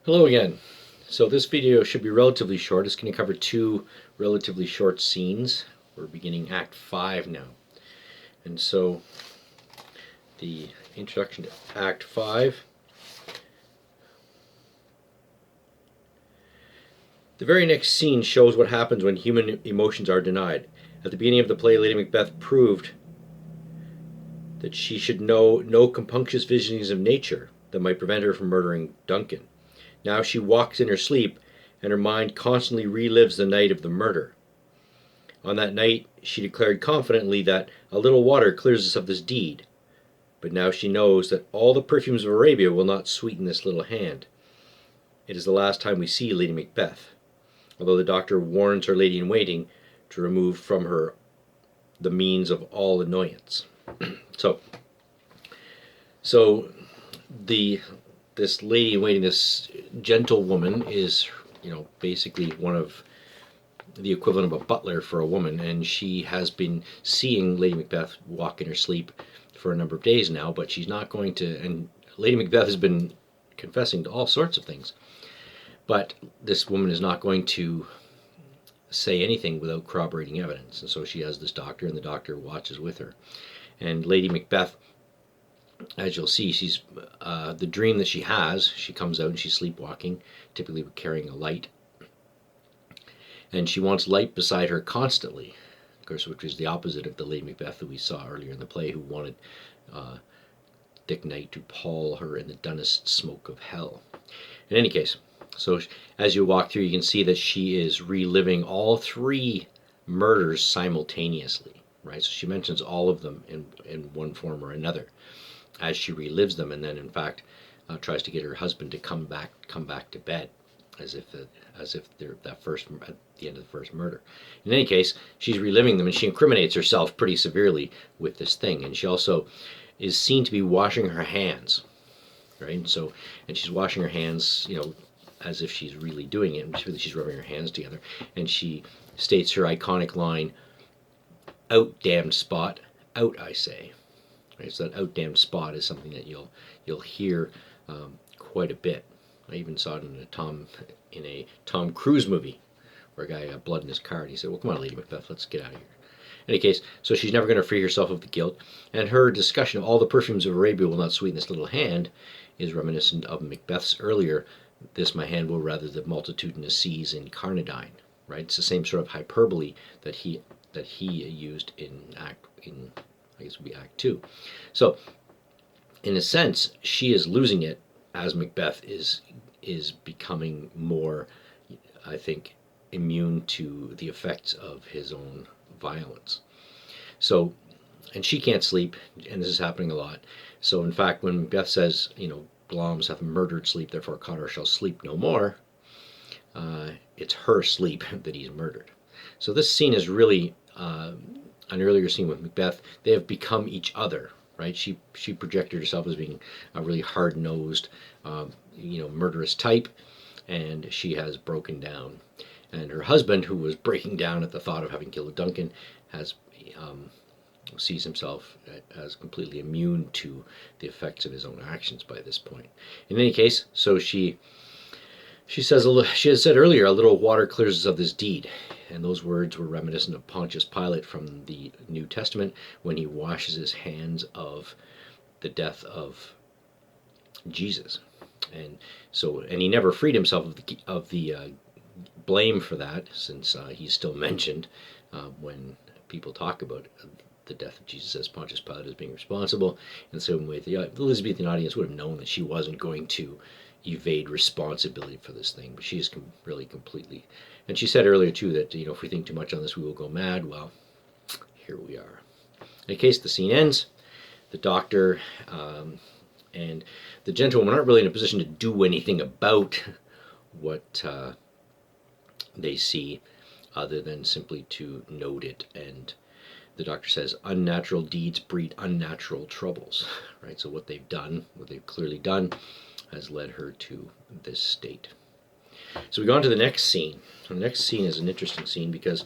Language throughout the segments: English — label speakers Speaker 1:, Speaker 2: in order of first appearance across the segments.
Speaker 1: Hello again. So this video should be relatively short. It's going to cover two relatively short scenes. We're beginning Act 5 now. And so the introduction to Act 5. The very next scene shows what happens when human emotions are denied. At the beginning of the play, Lady Macbeth proved that she should know no compunctious visionings of nature that might prevent her from murdering Duncan. Now she walks in her sleep, and her mind constantly relives the night of the murder. On that night, she declared confidently that a little water clears us of this deed. But now she knows that all the perfumes of Arabia will not sweeten this little hand. It is the last time we see Lady Macbeth, although the doctor warns her lady-in-waiting to remove from her the means of all annoyance. so, so the this lady in waiting, this gentlewoman, is, basically one of the equivalent of a butler for a woman, and she has been seeing Lady Macbeth walk in her sleep for a number of days now, but she's not going to, and Lady Macbeth has been confessing to all sorts of things, but this woman is not going to say anything without corroborating evidence, and so she has this doctor, and the doctor watches with her. And Lady Macbeth, as you'll see, she's the dream that she has. She comes out and she's sleepwalking, typically carrying a light, and she wants light beside her constantly. Of course, which is the opposite of the Lady Macbeth that we saw earlier in the play, who wanted Dick Knight to pall her in the dunnest smoke of hell. In any case, so as you walk through, you can see that she is reliving all three murders simultaneously, right? So she mentions all of them in one form or another as she relives them, and then in fact tries to get her husband to come back to bed, as if they're at the end of the first murder. In any case, she's reliving them, and she incriminates herself pretty severely with this thing. And she also is seen to be washing her hands, right? And she's washing her hands, as if she's really doing it, and she's rubbing her hands together. And she states her iconic line, "Out, damned spot, out, I say." Right? So that "out, damned spot" is something that you'll hear quite a bit. I even saw it in a Tom Cruise movie, where a guy got blood in his car, and he said, "Well, come on, Lady Macbeth, let's get out of here." In any case, so she's never going to free herself of the guilt, and her discussion of all the perfumes of Arabia will not sweeten this little hand is reminiscent of Macbeth's earlier, "This my hand will rather the multitudinous seas in Carnadine." Right? It's the same sort of hyperbole that he used in I guess it would be Act 2. So, in a sense, she is losing it as Macbeth is becoming more, I think, immune to the effects of his own violence. So, and she can't sleep, and this is happening a lot. So, in fact, when Macbeth says, "Glamis hath murdered sleep, therefore Connor shall sleep no more," it's her sleep that he's murdered. So this scene is really an earlier scene with Macbeth. They have become each other, right? She projected herself as being a really hard-nosed, murderous type, and she has broken down. And her husband, who was breaking down at the thought of having killed Duncan, has sees himself as completely immune to the effects of his own actions by this point. In any case, so she says, she had said earlier, "A little water clears us of this deed." And those words were reminiscent of Pontius Pilate from the New Testament, when he washes his hands of the death of Jesus. And he never freed himself of the blame for that, since he's still mentioned when people talk about the death of Jesus as Pontius Pilate as being responsible. In the same way, the Elizabethan audience would have known that she wasn't going to evade responsibility for this thing, but she is really completely. And she said earlier too that if we think too much on this, we will go mad. Well, here we are. In case the scene ends, the doctor and the gentlewoman aren't really in a position to do anything about what they see, other than simply to note it. And the doctor says, "Unnatural deeds breed unnatural troubles." Right? So what they've clearly done, has led her to this state. So we go on to the next scene. The next scene is an interesting scene because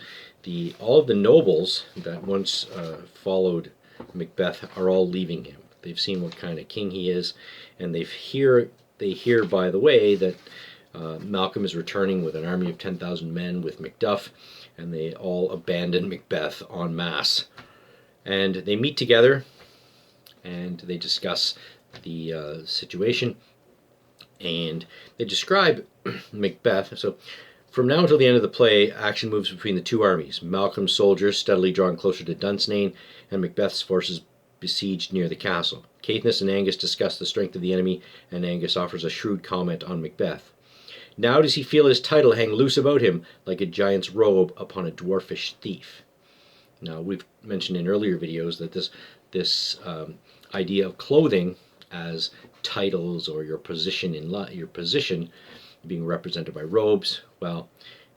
Speaker 1: all of the nobles that once followed Macbeth are all leaving him. They've seen what kind of king he is, and they hear they hear, by the way, that Malcolm is returning with an army of 10,000 men with Macduff, and they all abandon Macbeth en masse. And they meet together, and they discuss the situation, and they describe Macbeth. So, from now until the end of the play, action moves between the two armies. Malcolm's soldiers steadily drawing closer to Dunsinane, and Macbeth's forces besieged near the castle. Caithness and Angus discuss the strength of the enemy, and Angus offers a shrewd comment on Macbeth. Now does he feel his title hang loose about him like a giant's robe upon a dwarfish thief. Now, we've mentioned in earlier videos that this idea of clothing as titles or your position in your position being represented by robes, well,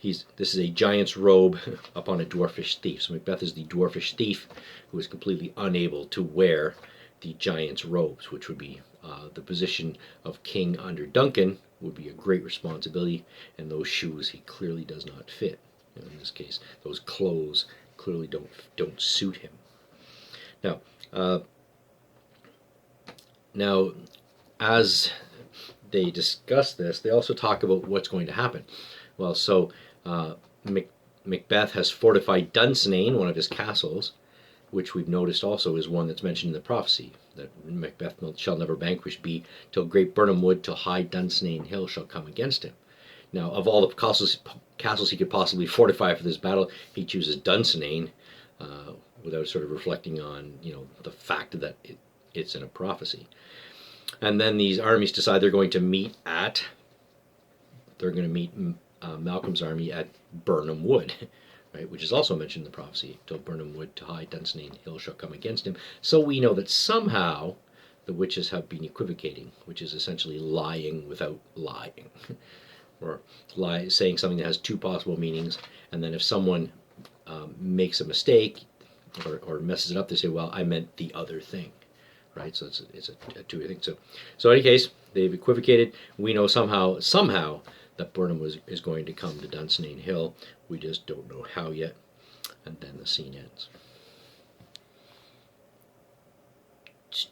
Speaker 1: this is a giant's robe upon a dwarfish thief. So Macbeth is the dwarfish thief who is completely unable to wear the giant's robes, which would be the position of king under Duncan would be a great responsibility, and those shoes he clearly does not fit. In this case, those clothes clearly don't suit him. Now, as they discuss this, they also talk about what's going to happen. Well, so Macbeth has fortified Dunsinane, one of his castles, which we've noticed also is one that's mentioned in the prophecy, that Macbeth shall never vanquished be till great Birnam wood, till high Dunsinane hill shall come against him. Now, of all the castles he could possibly fortify for this battle, he chooses Dunsinane without sort of reflecting on, the fact that it's in a prophecy. And then these armies decide they're going to meet Malcolm's army at Birnam Wood, right, which is also mentioned in the prophecy, till Birnam Wood, to high Dunsinane hill shall come against him. So we know that somehow the witches have been equivocating, which is essentially lying without lying, or saying something that has two possible meanings, and then if someone makes a mistake or messes it up, they say, well, I meant the other thing. Right, so it's a two-way thing. So in any case, they've equivocated. We know somehow that Birnam is going to come to Dunsinane Hill. We just don't know how yet. And then the scene ends.